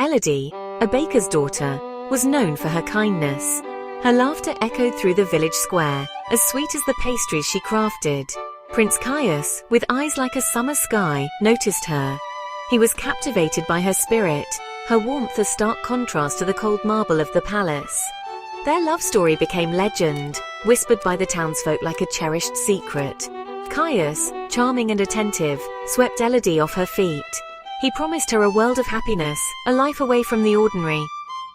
Elodie, a baker's daughter, was known for her kindness. Her laughter echoed through the village square, as sweet as the pastries she crafted. Prince Caius, with eyes like a summer sky, noticed her. He was captivated by her spirit, her warmth a stark contrast to the cold marble of the palace. Their love story became legend, whispered by the townsfolk like a cherished secret. Caius, charming and attentive, swept Elodie off her feet. He promised her a world of happiness, a life away from the ordinary.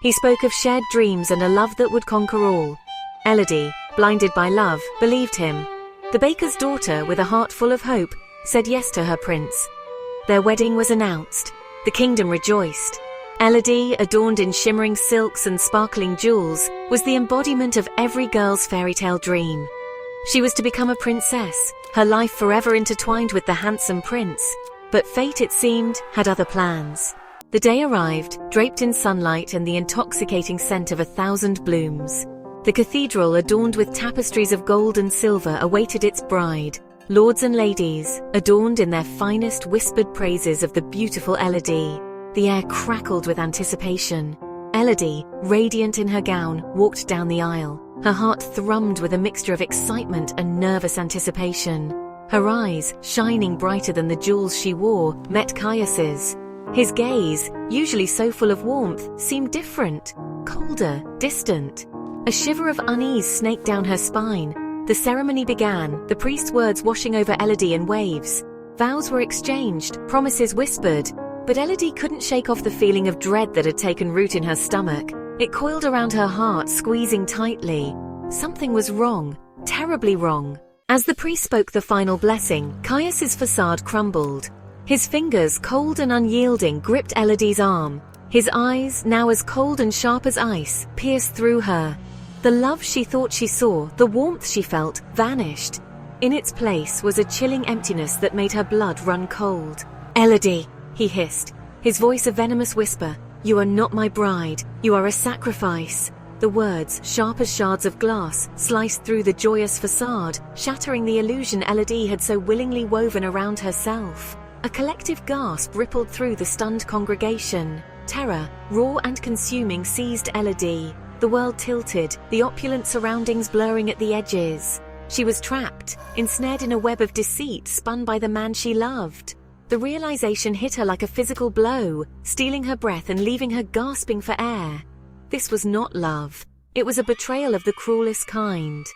He spoke of shared dreams and a love that would conquer all. Elodie, blinded by love, believed him. The baker's daughter, with a heart full of hope, said yes to her prince. Their wedding was announced. The kingdom rejoiced. Elodie, adorned in shimmering silks and sparkling jewels, was the embodiment of every girl's fairy tale dream. She was to become a princess, her life forever intertwined with the handsome prince. But fate, it seemed, had other plans. The day arrived, draped in sunlight and the intoxicating scent of 1,000 blooms. The cathedral, adorned with tapestries of gold and silver, awaited its bride. Lords and ladies, adorned in their finest, whispered praises of the beautiful Elodie. The air crackled with anticipation. Elodie, radiant in her gown, walked down the aisle. Her heart thrummed with a mixture of excitement and nervous anticipation. Her eyes, shining brighter than the jewels she wore, met Caius's. His gaze, usually so full of warmth, seemed different, colder, distant. A shiver of unease snaked down her spine. The ceremony began, the priest's words washing over Elodie in waves. Vows were exchanged, promises whispered, but Elodie couldn't shake off the feeling of dread that had taken root in her stomach. It coiled around her heart, squeezing tightly. Something was wrong, terribly wrong. As the priest spoke the final blessing, Caius's facade crumbled. His fingers, cold and unyielding, gripped Elodie's arm. His eyes, now as cold and sharp as ice, pierced through her. The love she thought she saw, the warmth she felt, vanished. In its place was a chilling emptiness that made her blood run cold. "Elodie," he hissed, his voice a venomous whisper, "you are not my bride, you are a sacrifice." The words, sharp as shards of glass, sliced through the joyous facade, shattering the illusion Elodie had so willingly woven around herself. A collective gasp rippled through the stunned congregation. Terror, raw and consuming, seized Elodie. The world tilted, the opulent surroundings blurring at the edges. She was trapped, ensnared in a web of deceit spun by the man she loved. The realization hit her like a physical blow, stealing her breath and leaving her gasping for air. This was not love. It was a betrayal of the cruelest kind.